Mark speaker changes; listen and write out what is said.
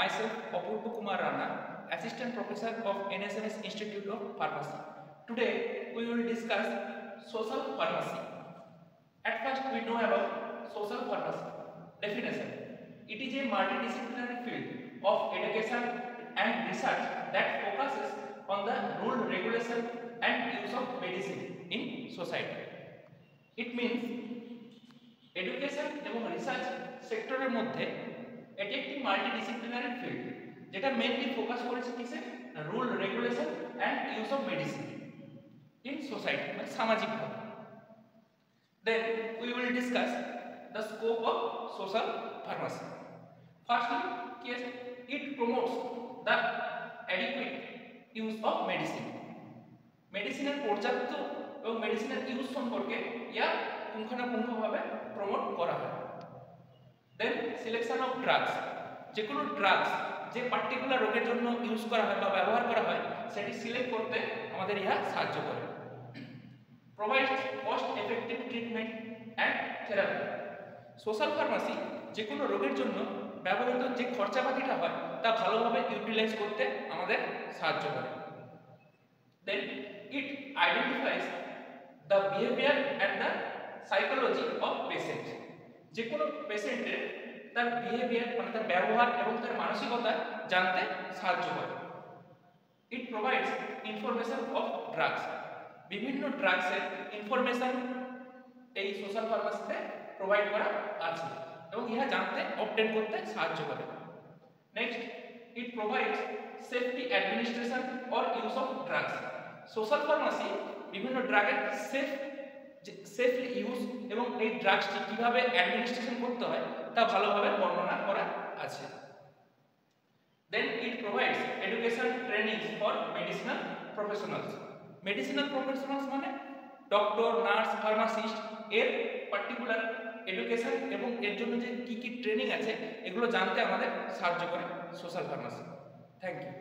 Speaker 1: myself Apurva Kumar Rana, Assistant Professor of NSMS Institute of Pharmacy. Today we will discuss social pharmacy. At first we know about social pharmacy. Definition: it is a multidisciplinary field of education and research that focuses on the rule, regulation and use of medicine in society. It means education এবং research সেক্টরের মধ্যে এটি একটি multidisciplinary field যেটা mainly focus করেছে কিসে, rule, regulation and use of medicine in society, মানে সামাজিকভাবে। Then we will discuss the scope of social pharmacy. Firstly কি আছে, it promotes the adequate use of medicine. মেডিসিনের পর্যাপ্ত এবং মেডিসিনের ইউজ সম্পর্কে ইয়া পুঙ্খানুপুঙ্খভাবে প্রমোট করা হয়। দেন সিলেকশন অফ ড্রাগস, যে কোনো ড্রাগস যে পার্টিকুলার রোগের জন্য ইউজ করা হয় বা ব্যবহার করা হয় সেটি সিলেক্ট করতে আমাদের ইহা সাহায্য করে। Provides cost effective treatment and therapy. Social pharmacy যে কোনো রোগের জন্য ব্যবহৃত যে খরচাপাতিটা হয় তা ভালোভাবে ইউটিলাইজ করতে আমাদের সাহায্য করে। Then it identifies the behaviour and the psychology of patient. যে কোনো পেশেন্টের তার বিহেভিয়ার মানে তার ব্যবহার এবং তার মানসিকতা জানতে সাহায্য করে। ইট প্রোভাইডস ইনফরমেশন অফ ড্রাগস। বিভিন্ন ড্রাগসের ইনফরমেশন এই সোশ্যাল ফার্মাসিতে প্রোভাইড করা আছে এবং ইহা জানতে অবটেন করতে সাহায্য করে। Next, it provides safety administration or use of drugs. Social pharmacy বিভিন্ন ড্রাগের সেফলি ইউজ এবং এই ড্রাগসটি কিভাবে অ্যাডমিনিস্ট্রেশন করতে হয় তা ভালোভাবে বর্ণনা করা আছে। Then it provides education training for medicinal professionals. Medicinal professionals মানে ডক্টর, নার্স, ফার্মাসিস্ট, এর পার্টিকুলার এডুকেশন এবং এর জন্য যে কি ট্রেনিং আছে এগুলো জানতে আমাদের সাহায্য করে সোশ্যাল ফার্মাসি। Thank you.